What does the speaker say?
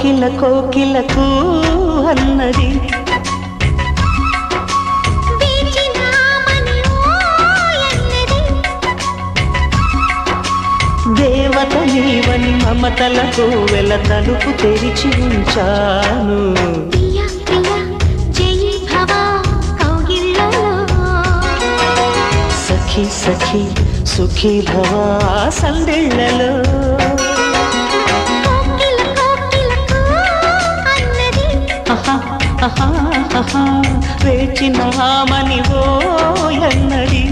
కోకిల కోకిలకు అన్నది దేవత నీవని మమతలకు వెల తలుపు తెరిచి ఉంచాను. సఖీ సఖీ సుఖీ భవా సందిళ్ళలో వేచినామని ఓ అన్నది.